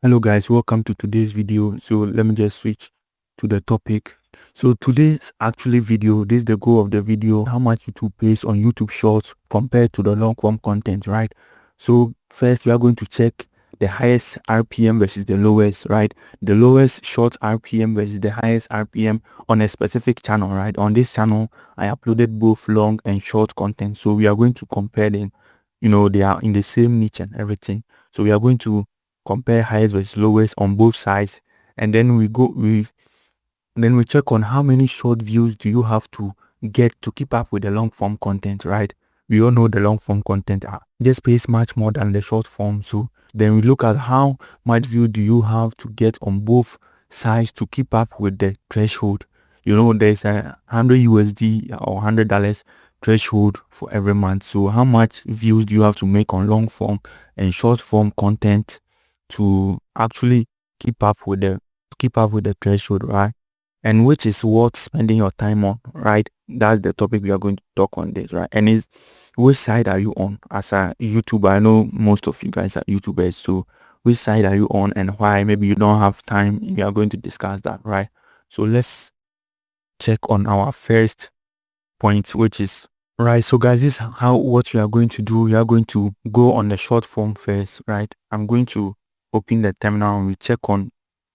Hello guys, welcome to today's video. So let me just switch to the topic. So today's actually video, this is the goal of the video, how much YouTube pays on YouTube Shorts compared to the long form content, right? So first we are going to check the highest RPM versus the lowest, right? The lowest short RPM versus the highest RPM on a specific channel, right? On this channel, I uploaded both long and short content. So we are going to compare them. They are in the same niche and everything. So we are going to compare highest versus lowest on both sides, and then we check on how many short views do you have to get to keep up with the long form content, right? We all know the long form content just pays much more than the short form. So then we look at how much view do you have to get on both sides to keep up with the threshold. There's a 100 USD or $100 threshold for every month. So how much views do you have to make on long form and short form content to actually keep up with the threshold, right? And which is worth spending your time on, right? That's the topic we are going to talk on this, right? And is which side are you on as a YouTuber? I know most of you guys are YouTubers, so which side are you on and why? Maybe you don't have time. We are going to discuss that, right? So let's check on our first point, which is right. So guys, this is what we are going to do. We are going to go on the short form first, right? I'm going to open the terminal and we check on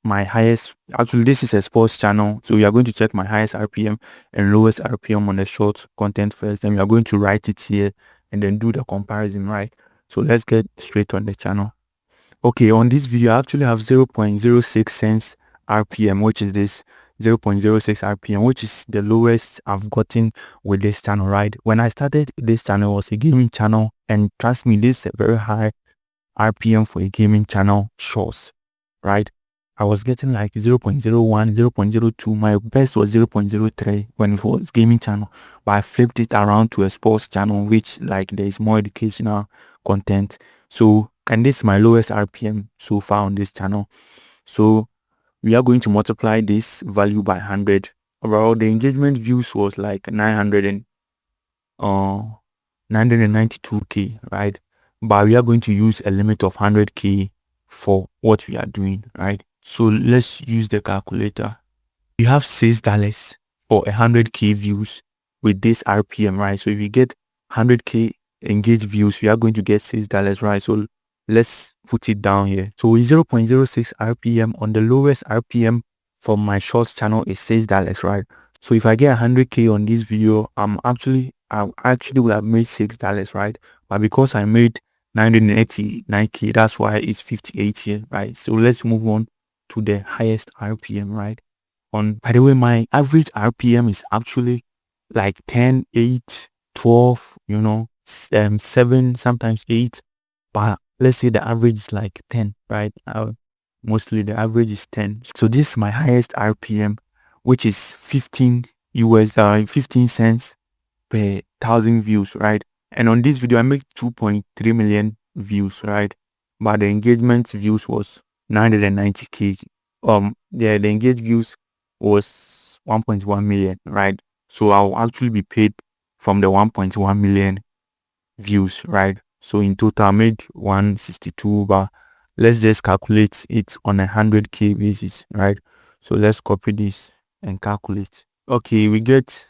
my highest. Actually, this is a sports channel, so we are going to check my highest RPM and lowest RPM on the short content first. Then we are going to write it here and then do the comparison, right? So let's get straight on the channel. Okay, on this video I actually have 0.06 cents RPM, which is this 0.06 RPM, which is the lowest I've gotten with this channel, right? When I started this channel, it was a gaming channel, and trust me, this is a very high RPM for a gaming channel shorts, right? I was getting like 0.01, 0.02. My best was 0.03 when it was gaming channel, but I flipped it around to a sports channel, which like there is more educational content. So, and this is my lowest RPM so far on this channel. So we are going to multiply this value by 100. Overall, the engagement views was like 992k, right? But we are going to use a limit of 100k for what we are doing, right? So let's use the calculator. You have $6 for 100k views with this RPM, right? So if you get 100k engaged views, we are going to get $6, right? So let's put it down here. So 0.06 RPM on the lowest RPM for my shorts channel is $6, right? So if I get 100k on this video, I actually would have made $6, right? But because I made 989k, that's why it's 58 here, right? So let's move on to the highest RPM, right? By the way, my average RPM is actually like 10, 8, 12, 7, sometimes 8. But let's say the average is like 10, right? Mostly the average is 10. So this is my highest RPM, which is 15 cents per 1,000 views, right? And on this video, I make 2.3 million views, right? But the engagement views was 990k. The engaged views was 1.1 million, right? So I'll actually be paid from the 1.1 million views, right? So in total, I made 162, but let's just calculate it on a 100k basis, right? So let's copy this and calculate. Okay, we get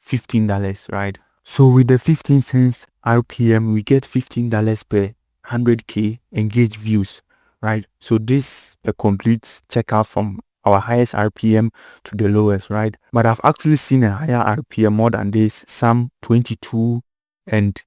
$15, right? So with the 15 cents RPM, we get $15 per 100k engaged views, right? So this a complete checkout from our highest RPM to the lowest, right? But I've actually seen a higher RPM more than this, some 22 and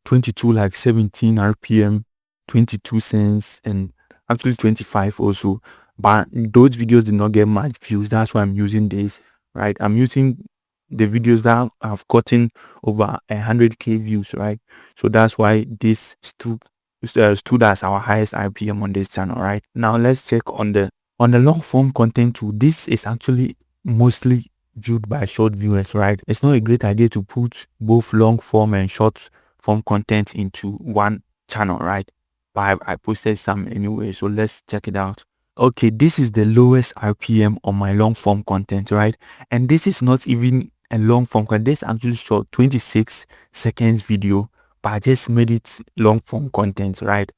22 like 17 RPM, 22 cents, and actually 25 also. But those videos did not get much views. That's why I'm using this, right? I'm using the videos that have gotten over 100k views, right? So that's why this stood as our highest RPM on this channel, right? Now let's check on the long form content too. This is actually mostly viewed by short viewers, right? It's not a great idea to put both long form and short form content into one channel, right? But I posted some anyway, so let's check it out. Okay, this is the lowest RPM on my long form content, right? And this is not even a long form content. This actually short 26 seconds video, but I just made it long form content, right?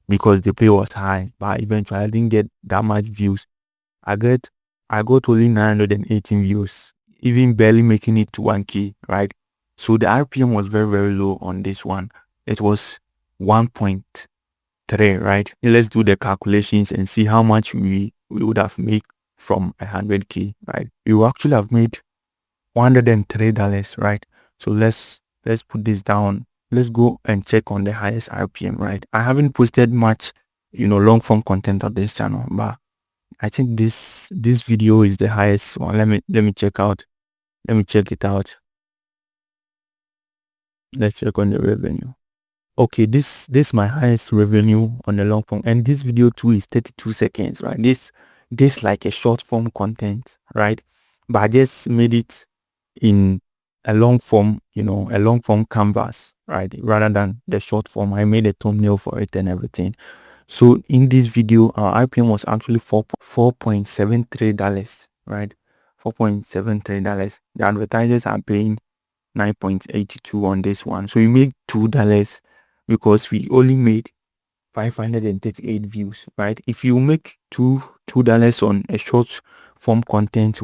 because the pay was high, but eventually I didn't get that much views. I get I got only 918 views, even barely making it to 1K, right? So the RPM was very, very low on this one. It was 1.3, right? Let's do the calculations and see how much we would have made from 100K, right? We would actually have made $103, right? So let's put this down. Let's go and check on the highest RPM, right? I haven't posted much, long form content on this channel, but I think this video is the highest one. Let me check out. Let me check it out. Let's check on the revenue. Okay, this my highest revenue on the long form, and this video too is 32 seconds, right? This like a short form content, right? But I just made it in a long form, a long form canvas, right? Rather than the short form. I made a thumbnail for it and everything. So in this video, our RPM was actually $4.73, right? $4.73. The advertisers are paying 9.82 on this one. So we made $2 because we only made 538 views, right? If you make $2 on a short form content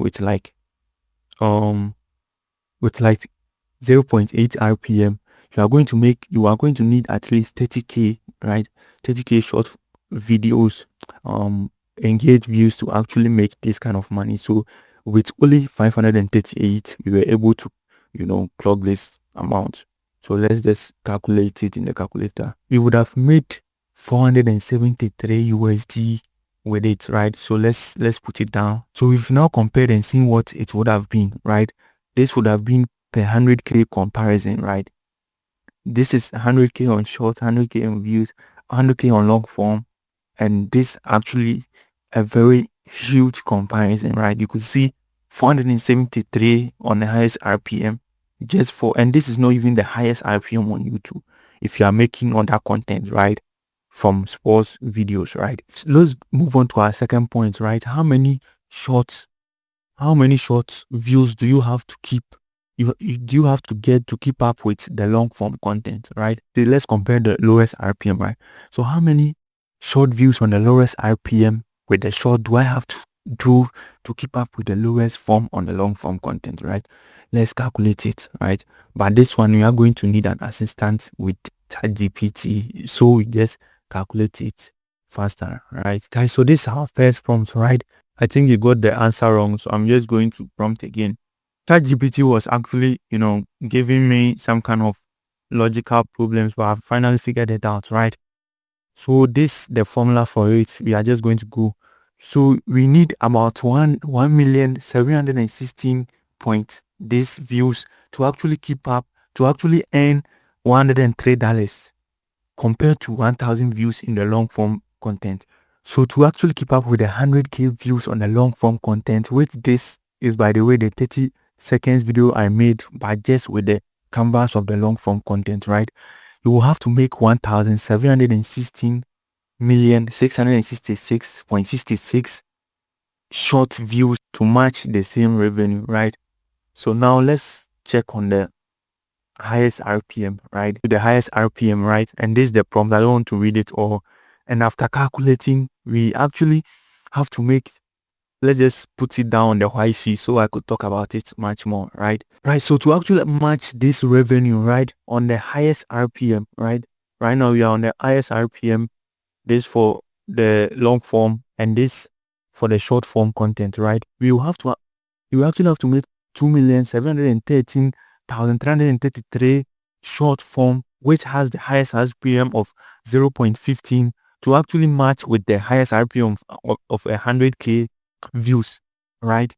um with like 0.8 RPM, you are going to need at least 30K, right? 30K short videos, engage views to actually make this kind of money. So with only 538, we were able to, plug this amount. So let's just calculate it in the calculator. We would have made 473 USD with it, right? So let's put it down. So we've now compared and seen what it would have been, right? This would have been per 100K comparison, right? This is 100K on short, 100K on views, 100K on long form, and this actually a very huge comparison, right? You could see 473 on the highest RPM and this is not even the highest RPM on YouTube if you are making other content, right? From sports videos, right? So let's move on to our second point, right? Shorts how many short views do you have to keep? Do you have to get to keep up with the long form content, right? So let's compare the lowest RPM, right? So how many short views on the lowest RPM with the short do I have to do to keep up with the lowest form on the long form content, right? Let's calculate it, right? But this one, we are going to need an assistant with ChatGPT. So we just calculate it faster, right? Guys, so this is our first prompt, right? I think you got the answer wrong, so I'm just going to prompt again. ChatGPT was actually, giving me some kind of logical problems, but I finally figured it out, right? So the formula for it, we are just going to go. So we need about 1,716 point these views to actually keep up, to actually earn $103 compared to 1,000 views in the long form content. So to actually keep up with the 100K views on the long form content, which this is, by the way, the 30 seconds video I made, but just with the canvas of the long form content, right? You will have to make 1,716,666.66 short views to match the same revenue, right? So now let's check on the highest RPM, right? The highest RPM, right? And this is the prompt. I don't want to read it all. And after calculating, we actually have to let's just put it down on the white sheet so I could talk about it much more, right? Right. So to actually match this revenue, right, on the highest RPM, right? Right now we are on the highest RPM. This for the long form and this for the short form content, right? You actually have to make 2,713,333 short form, which has the highest RPM of 0.15 to actually match with the highest RPM of 100K views, right?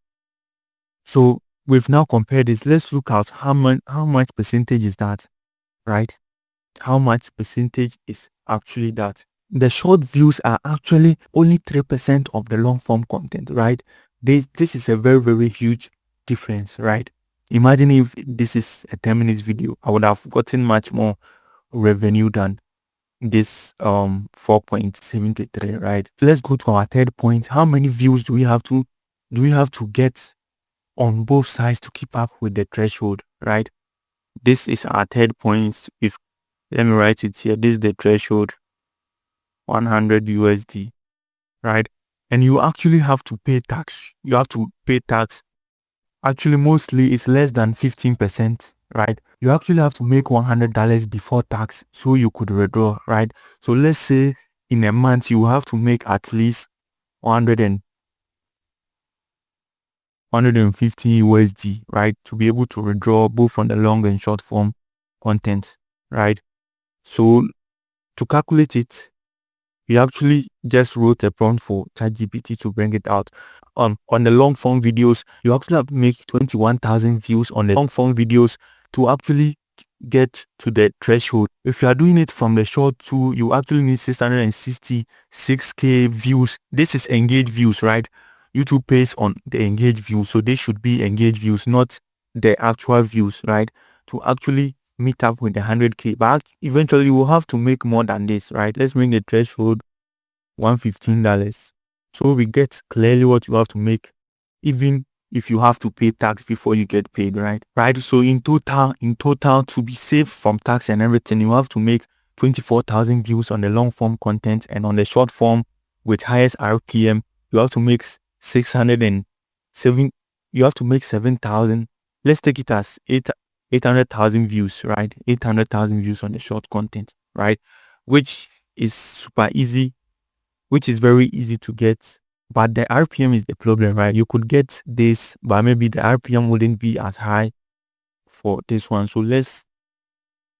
So we've now compared this. Let's look at how much percentage is that, right? How much percentage is actually that? The short views are actually only 3% of the long form content, right? This is a very, very huge difference, right? Imagine if this is a 10 minutes video, I would have gotten much more revenue than this 4.73, right? Let's go to our third point. How many views do we have to get on both sides to keep up with the threshold, right? This is our third point. If let me write it here, this is the threshold. 100 USD, right? And you actually have to pay tax. You have to pay tax. Actually, mostly it's less than 15%, right? You actually have to make $100 before tax so you could withdraw, right? So let's say in a month you have to make at least 100 and 150 USD, right? To be able to withdraw both on the long and short form content, right? So to calculate it, we actually just wrote a prompt for ChatGPT to bring it out. On the long form videos, you actually have to make 21,000 views on the long form videos to actually get to the threshold. If you are doing it from the short too, you actually need 666k views. This is engaged views, right? YouTube pays on the engaged views, so they should be engaged views, not the actual views, right? To actually meet up with the 100k, but eventually you will have to make more than this, right? Let's bring the threshold $115. So we get clearly what you have to make, even if you have to pay tax before you get paid, right? Right. So in total, to be safe from tax and everything, you have to make 24,000 views on the long form content, and on the short form with highest RPM, you have to make 607. You have to make 7,000. Let's take it as 800,000 views, right? 800,000 views on the short content, right? Which is super easy, which is very easy to get. But the RPM is the problem, right? You could get this, but maybe the RPM wouldn't be as high for this one. So let's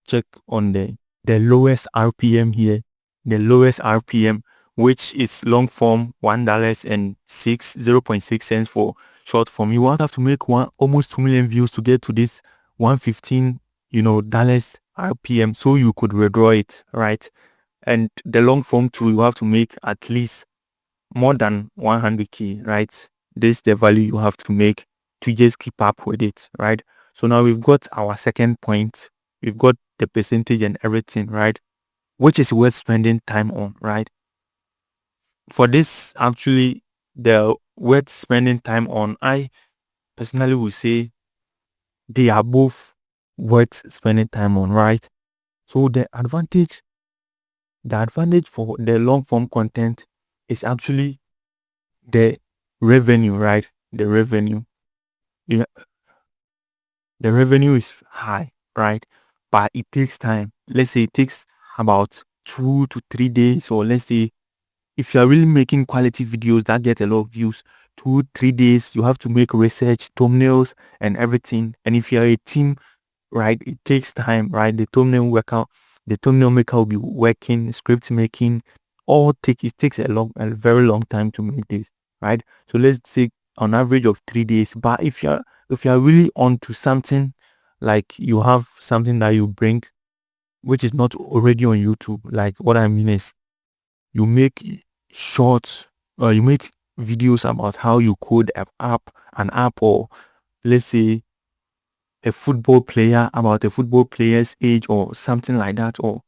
check on the lowest RPM here. The lowest RPM, which is long form, $1 and 0.6 cents for short form. You won't have to make almost 2 million views to get to this 115, dollars RPM, so you could withdraw it, right? And the long form too, you have to make at least more than 100k, right? This is the value you have to make to just keep up with it, right? So now we've got our second point. We've got the percentage and everything, right? Which is worth spending time on, right? For this, actually, the worth spending time on, I personally would say they are both worth spending time on, right? So the advantage for the long form content is actually the revenue, right? The revenue. Yeah, the revenue is high, right? But it takes time. Let's say it takes about 2 to 3 days, or let's say if you are really making quality videos that get a lot of views, 2 3 days, you have to make research, thumbnails, and everything. And if you are a team, right, it takes time, right? The thumbnail maker will be working, script making, it takes a very long time to make this, right? So let's take on average of 3 days. But if you're really onto something, like you have something that you bring which is not already on YouTube, like what I mean is you make shorts, you make videos about how you code an app, or let's say a football player, about a football player's age or something like that, or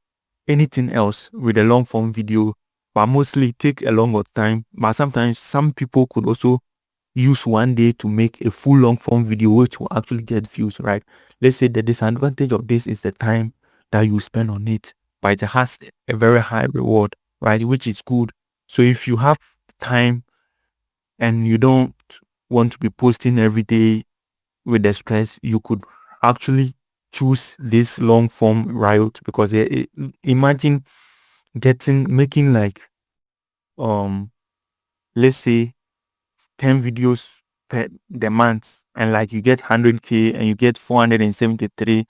anything else with a long form video, but mostly take a longer time. But sometimes some people could also use one day to make a full long form video which will actually get views, right? Let's say the disadvantage of this is the time that you spend on it, but it has a very high reward, right? Which is good. So if you have time and you don't want to be posting every day with the stress, you could actually choose this long form route, because imagine making like um let's say 10 videos per the month, and like you get 100k and you get 473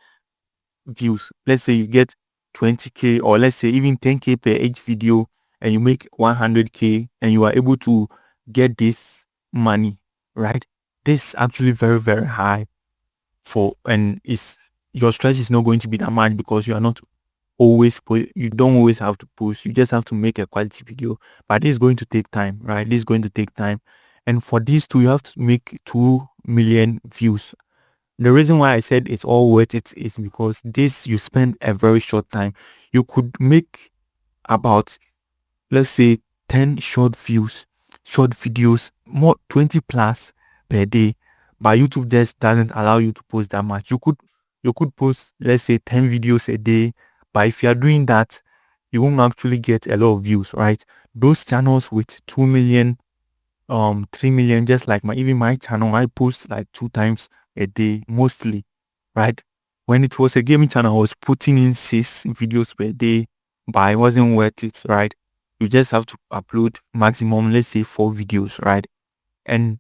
views. Let's say you get 20k, or let's say even 10k per each video, and you make 100k and you are able to get this money, right? This is actually very, very high and it's your stress is not going to be that much, because you are not you don't always have to post. You just have to make a quality video, but this is going to take time, right? This is going to take time, and for these two you have to make 2 million views. The reason why I said it's all worth it is because this, you spend a very short time. You could make about, let's say, 10 short videos, more 20 plus per day. But YouTube just doesn't allow you to post that much. You could post, let's say, 10 videos a day. But if you are doing that, you won't actually get a lot of views, right? Those channels with 2 million, 3 million, just like even my channel, I post like 2 times a day mostly, right? When it was a gaming channel, I was putting in 6 videos per day, but it wasn't worth it, right? You just have to upload maximum, let's say 4 videos, right? And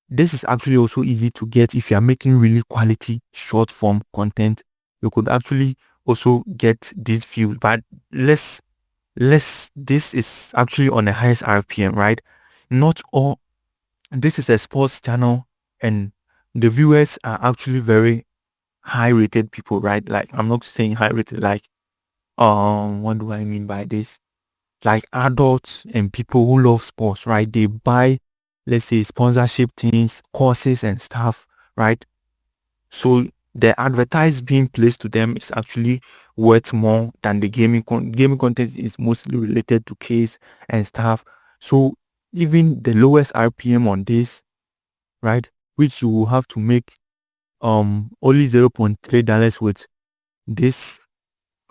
this is actually also easy to get if you're making really quality short form content. You could actually also get this view, but this is actually on the highest RPM, right? Not all, this is a sports channel, and the viewers are actually very high rated people, right? Like, I'm not saying high rated, like, what do I mean by this? Like adults and people who love sports, right? They buy, let's say, sponsorship things, courses and stuff, right? So the advertise being placed to them is actually worth more than the gaming content is mostly related to case and stuff. So even the lowest RPM on this, right, which you will have to make only $0.3 with this,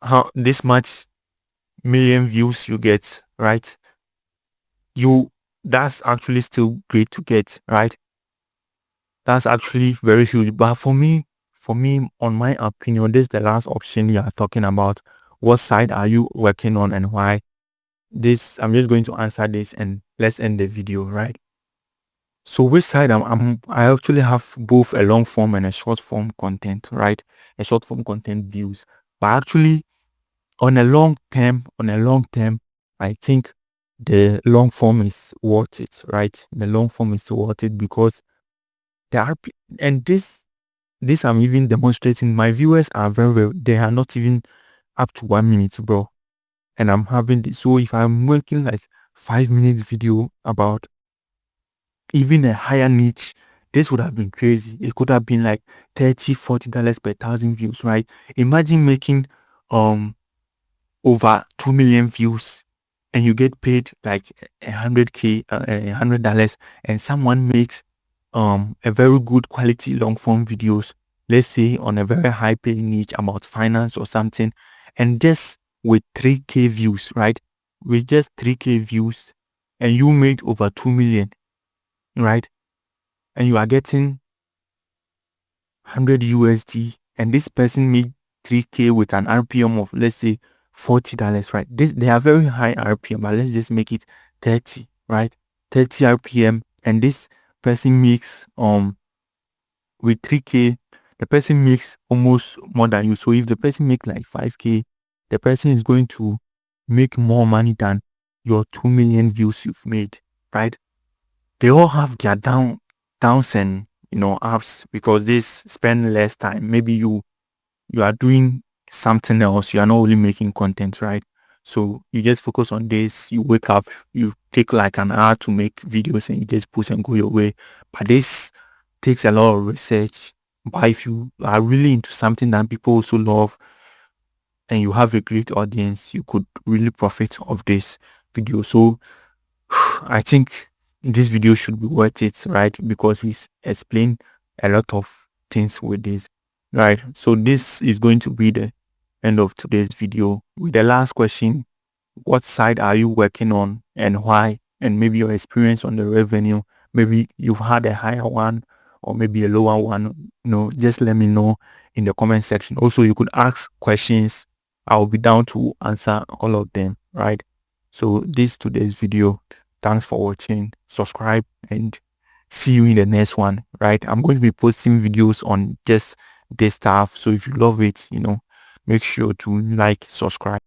how this much million views you get, right? You That's actually still great to get, right? That's actually very huge. But for me, on my opinion, this is the last option you are talking about. What side are you working on and why? This, I'm just going to answer this and let's end the video, right? So which side I actually have both a long form and a short form content, right? A short form content views. But actually on a long term, I think the long form is worth it, right? The long form is worth it because there are and this I'm even demonstrating. My viewers are very, they are not even up to 1 minute, bro. And I'm having this. So if I'm making like 5 minute video about even a higher niche, this would have been crazy. It could have been like $30, $40 per thousand views, right? Imagine making um over 2 million views and you get paid like 100K, $100, and someone makes a very good quality long form videos, let's say on a very high paying niche about finance or something, and just with 3K views, right? With just 3K views, and you made over 2 million, right? And you are getting 100 USD, and this person made 3K with an RPM of, let's say, $40, right? They are very high RPM, but let's just make it 30, right? 30 RPM, and this person makes with 3K, the person makes almost more than you. So if the person makes like 5K, the person is going to make more money than your 2 million views you've made, right? They all have their downs and ups, because this spend less time. Maybe you are doing something else. You are not only making content, right? So you just focus on this. You wake up, you take like an hour to make videos, and you just post and go your way. But this takes a lot of research. But if you are really into something that people also love and you have a great audience, you could really profit of this video. So I think this video should be worth it, right? Because we explain a lot of things with this, right? So this is going to be the end of today's video with the last question: what side are you working on and why? And maybe your experience on the revenue. Maybe you've had a higher one or maybe a lower one. Just let me know in the comment section. Also, you could ask questions. I'll be down to answer all of them, right? So this is today's video. Thanks for watching. Subscribe and see you in the next one, right? I'm going to be posting videos on just this stuff. So if you love it, make sure to like, subscribe.